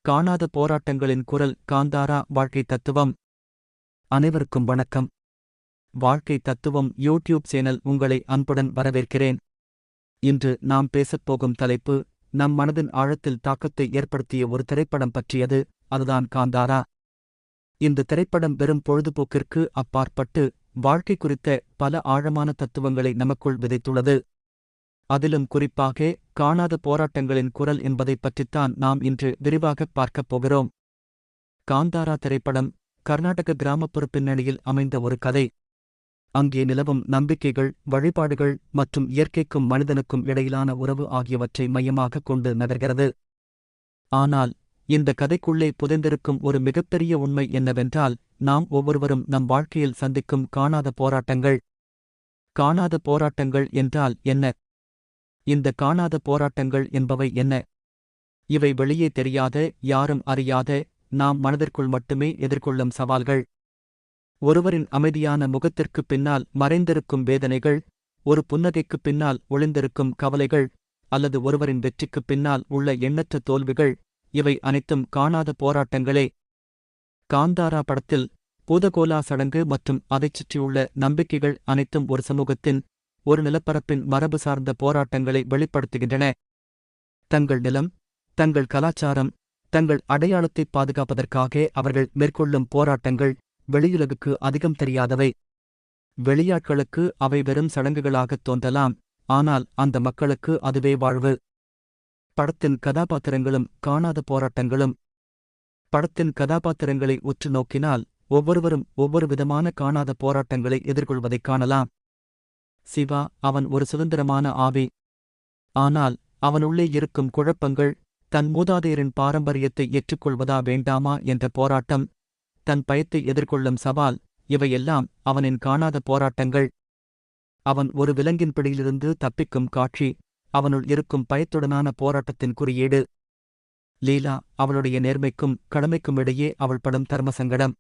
காணாத போராட்டங்களின் குரல் காந்தாரா வாழ்க்கை தத்துவம். அனைவருக்கும் வணக்கம். வாழ்க்கை தத்துவம் யூடியூப் சேனல் உங்களை அன்புடன் வரவேற்கிறேன். இன்று நாம் பேசப்போகும் தலைப்பு நம் மனதின் ஆழத்தில் தாக்கத்தை ஏற்படுத்திய ஒரு திரைப்படம் பற்றியது. அதுதான் காந்தாரா. இந்த திரைப்படம் வெறும் பொழுதுபோக்கிற்கு அப்பாற்பட்டு வாழ்க்கை குறித்த பல ஆழமான தத்துவங்களை நமக்குள் விதைத்துள்ளது. அதிலும் குறிப்பாக காணாத போராட்டங்களின் குரல் என்பதைப் பற்றித்தான் நாம் இன்று விரிவாகப் பார்க்கப் போகிறோம். காந்தாரா திரைப்படம் கர்நாடக கிராமப்புற பின்னணியில் அமைந்த ஒரு கதை. அங்கே நிலவும் நம்பிக்கைகள், வழிபாடுகள் மற்றும் இயற்கைக்கும் மனிதனுக்கும் இடையிலான உறவு ஆகியவற்றை மையமாகக் கொண்டு நகர்கிறது. ஆனால் இந்த கதைக்குள்ளே புதைந்திருக்கும் ஒரு மிகப்பெரிய உண்மை என்னவென்றால், நாம் ஒவ்வொருவரும் நம் வாழ்க்கையில் சந்திக்கும் காணாத போராட்டங்கள். காணாத போராட்டங்கள் என்றால் என்ன? இந்த காணாத போராட்டங்கள் என்பவை என்ன? இவை வெளியே தெரியாத, யாரும் அறியாத, நாம் மனதிற்குள் மட்டுமே எதிர்கொள்ளும் சவால்கள். ஒருவரின் அமைதியான முகத்திற்குப் பின்னால் மறைந்திருக்கும் வேதனைகள், ஒரு புன்னகைக்குப் பின்னால் ஒளிந்திருக்கும் கவலைகள், அல்லது ஒருவரின் வெற்றிக்குப் பின்னால் உள்ள எண்ணற்ற தோல்விகள், இவை அனைத்தும் காணாத போராட்டங்களே. காந்தாரா படத்தில் பூதகோலா சடங்கு மற்றும் அதைச் சுற்றியுள்ள நம்பிக்கைகள் அனைத்தும் ஒரு சமூகத்தின், ஒரு நிலப்பரப்பின் மரபு சார்ந்த போராட்டங்களை வெளிப்படுத்துகின்றன. தங்கள் நிலம், தங்கள் கலாச்சாரம், தங்கள் அடையாளத்தை பாதுகாப்பதற்காக அவர்கள் மேற்கொள்ளும் போராட்டங்கள் வெளியுலகுக்கு அதிகம் தெரியாதவை. வெளியாட்களுக்கு அவை வெறும் சடங்குகளாகத் தோன்றலாம், ஆனால் அந்த மக்களுக்கு அதுவே வாழ்வு. படத்தின் கதாபாத்திரங்களும் காணாத போராட்டங்களும். படத்தின் கதாபாத்திரங்களை உற்று நோக்கினால் ஒவ்வொருவரும் ஒவ்வொரு விதமான காணாத போராட்டங்களை எதிர்கொள்வதைக் காணலாம். சிவா, அவன் ஒரு சுதந்திரமான ஆவி. ஆனால் அவனுள்ளே இருக்கும் குழப்பங்கள், தன் மூதாதையரின் பாரம்பரியத்தை ஏற்றுக்கொள்வதா வேண்டாமா என்ற போராட்டம், தன் பயத்தை எதிர்கொள்ளும் சவால், இவையெல்லாம் அவனின் காணாத போராட்டங்கள். அவன் ஒரு விலங்கின் பிடியிலிருந்து தப்பிக்கும் காட்சி, அவனுள் இருக்கும் பயத்துடனான போராட்டத்தின் குறியீடு. லீலா, அவளுடைய நேர்மைக்கும் கடமைக்கும் இடையே அவள் படும் தர்மசங்கடம்.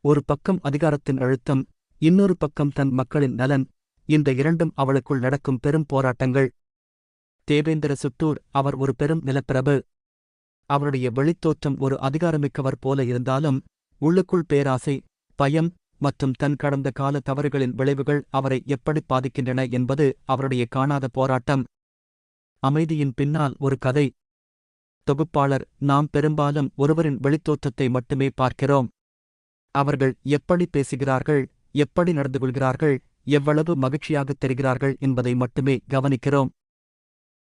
ஒரு பக்கம் அதிகாரத்தின் அழுத்தம், இன்னொரு பக்கம் தன் மக்களின் நலன். இந்த இரண்டும் அவளுக்குள் நடக்கும் பெரும் போராட்டங்கள். தேவேந்திர சுட்டூர், அவர் ஒரு பெரும் நிலப்பிரபு. அவருடைய வெளித்தோற்றம் ஒரு அதிகாரமிக்கவர் போல இருந்தாலும், உள்ளுக்குள் பேராசை, பயம் மற்றும் தன் கடந்த கால தவறுகளின் விளைவுகள் அவரை எப்படி பாதிக்கின்றன என்பது அவருடைய காணாத போராட்டம். அமைதியின் பின்னால் ஒரு கதை. தொகுப்பாளர், நாம் பெரும்பாலும் ஒருவரின் வெளித்தோற்றத்தை மட்டுமே பார்க்கிறோம். அவர்கள் எப்படி பேசுகிறார்கள், எப்படி நடந்து கொள்கிறார்கள், எவ்வளவு மகிழ்ச்சியாகத் தெரிகிறார்கள் என்பதை மட்டுமே கவனிக்கிறோம்.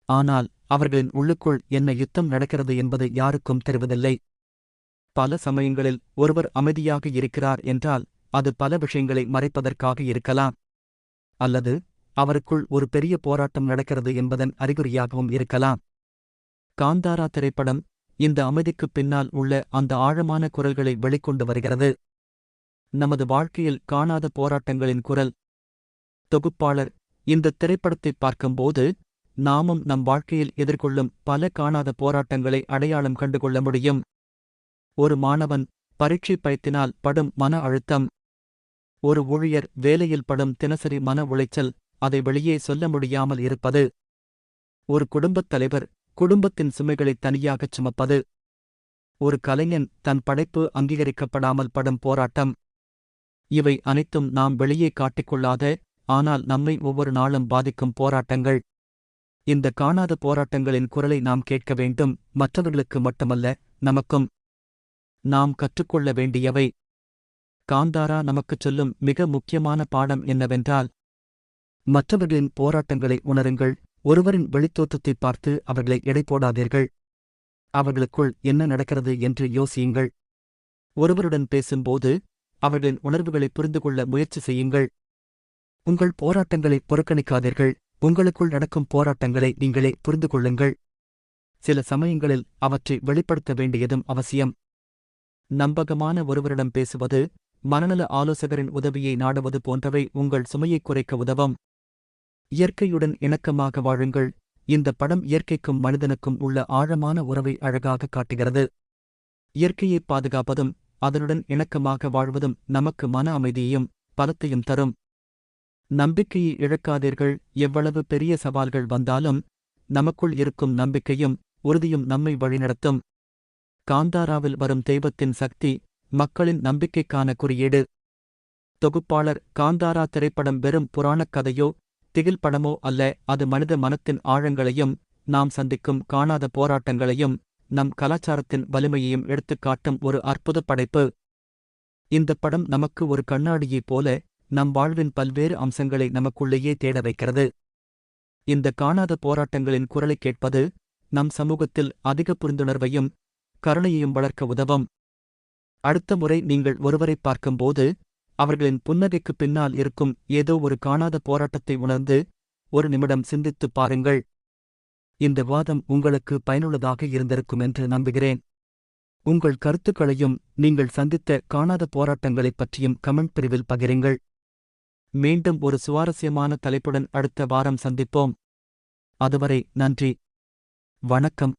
ஆனால் அவர்களின் உள்ளுக்குள் என்ன யுத்தம் நடக்கிறது என்பது யாருக்கும் தெரிவதில்லை. பல சமயங்களில் ஒருவர் அமைதியாக இருக்கிறார் என்றால் அது பல விஷயங்களை மறைப்பதற்காக இருக்கலாம். அல்லது அவருக்குள் ஒரு பெரிய போராட்டம் நடக்கிறது என்பதன் அறிகுறியாகவும் இருக்கலாம். காந்தாரா திரைப்படம் இந்த அமைதிக்குப் பின்னால் உள்ள அந்த ஆழமான குரல்களை வெளிக்கொண்டு வருகிறது. நமது வாழ்க்கையில் காணாத போராட்டங்களின் குரல். தொகுப்பாளர், இந்த திரைப்படத்தைப் பார்க்கும்போது நாமும் நம் வாழ்க்கையில் எதிர்கொள்ளும் பல காணாத போராட்டங்களை அடையாளம் கண்டுகொள்ள முடியும். ஒரு மாணவன் பரீட்சை பயத்தினால் படும் மன அழுத்தம். ஒரு ஊழியர் வேலையில் படும் தினசரி மன உளைச்சல், அதை வெளியே சொல்ல முடியாமல் இருப்பது. ஒரு குடும்பத் தலைவர் குடும்பத்தின் சுமைகளை தனியாகச் சுமப்பது. ஒரு கலைஞன் தன் படைப்பு அங்கீகரிக்கப்படாமல் படும் போராட்டம். இவை அனைத்தும் நாம் வெளியே காட்டிக்கொள்ளாத, ஆனால் நம்மை ஒவ்வொரு நாளும் பாதிக்கும் போராட்டங்கள். இந்த காணாத போராட்டங்களின் குரலை நாம் கேட்க வேண்டும், மற்றவர்களுக்கு மட்டுமல்ல, நமக்கும். நாம் கற்றுக்கொள்ள வேண்டியவை. காந்தாரா நமக்குச் சொல்லும் மிக முக்கியமான பாடம் என்னவென்றால், மற்றவர்களின் போராட்டங்களை உணருங்கள், ஒருவரின் வெளித்தோற்றத்தைப் பார்த்து அவர்களை எடை போடாதீர்கள். அவர்களுக்குள் என்ன நடக்கிறது என்று யோசியுங்கள். ஒருவருடன் பேசும்போது அவர்களின் உணர்வுகளை புரிந்துகொள்ள முயற்சி செய்யுங்கள். உங்கள் போராட்டங்களை புறக்கணிக்காதீர்கள், உங்களுக்குள் நடக்கும் போராட்டங்களை நீங்களே புரிந்து கொள்ளுங்கள். சில சமயங்களில் அவற்றை வெளிப்படுத்த வேண்டியதும் அவசியம். நம்பகமான ஒருவரிடம் பேசுவது, மனநல ஆலோசகரின் உதவியை நாடுவது போன்றவை உங்கள் சுமையைக் குறைக்க உதவும். இயற்கையுடன் இணக்கமாக வாழுங்கள். இந்த படம் இயற்கைக்கும் மனிதனுக்கும் உள்ள ஆழமான உறவை அழகாக காட்டுகிறது. இயற்கையைப் பாதுகாப்பதும் அதனுடன் இணக்கமாக வாழ்வதும் நமக்கு மன அமைதியையும் பலத்தையும் தரும். நம்பிக்கையை இழக்காதீர்கள். எவ்வளவு பெரிய சவால்கள் வந்தாலும் நமக்குள் இருக்கும் நம்பிக்கையும் உறுதியும் நம்மை வழிநடத்தும். காந்தாராவில் வரும் தெய்வத்தின் சக்தி மக்களின் நம்பிக்கைக்கான குறியீடு. தொகுப்பாளர்: காந்தாரா திரைப்படம் வெறும் புராணக் கதையோ திகில் படமோ அல்ல, அது மனித மனத்தின் ஆழங்களையும் நாம் சந்திக்கும் காணாத போராட்டங்களையும் நம் கலாச்சாரத்தின் வலிமையையும் எடுத்துக்காட்டும் ஒரு அற்புத படைப்பு. இந்தப் படம் நமக்கு ஒரு கண்ணாடியைப் போல நம் வாழ்வின் பல்வேறு அம்சங்களை நமக்குள்ளேயே தேட வைக்கிறது. இந்த காணாத போராட்டங்களின் குரலைக் கேட்பது நம் சமூகத்தில் அதிக புரிந்துணர்வையும் கருணையையும் வளர்க்க உதவும். அடுத்த முறை நீங்கள் ஒருவரைப் பார்க்கும்போது அவர்களின் புன்னகைக்குப் பின்னால் இருக்கும் ஏதோ ஒரு காணாத போராட்டத்தை உணர்ந்து ஒரு நிமிடம் சிந்தித்துப் பாருங்கள். இந்த வாதம் உங்களுக்கு பயனுள்ளதாக இருந்திருக்கும் என்று நம்புகிறேன். உங்கள் கருத்துக்களையும் நீங்கள் சந்தித்த காணாத போராட்டங்களைப் பற்றியும் கமெண்ட் பிரிவில் பகிருங்கள். மீண்டும் ஒரு சுவாரஸ்யமான தலைப்புடன் அடுத்த வாரம் சந்திப்போம். அதுவரை நன்றி. வணக்கம்.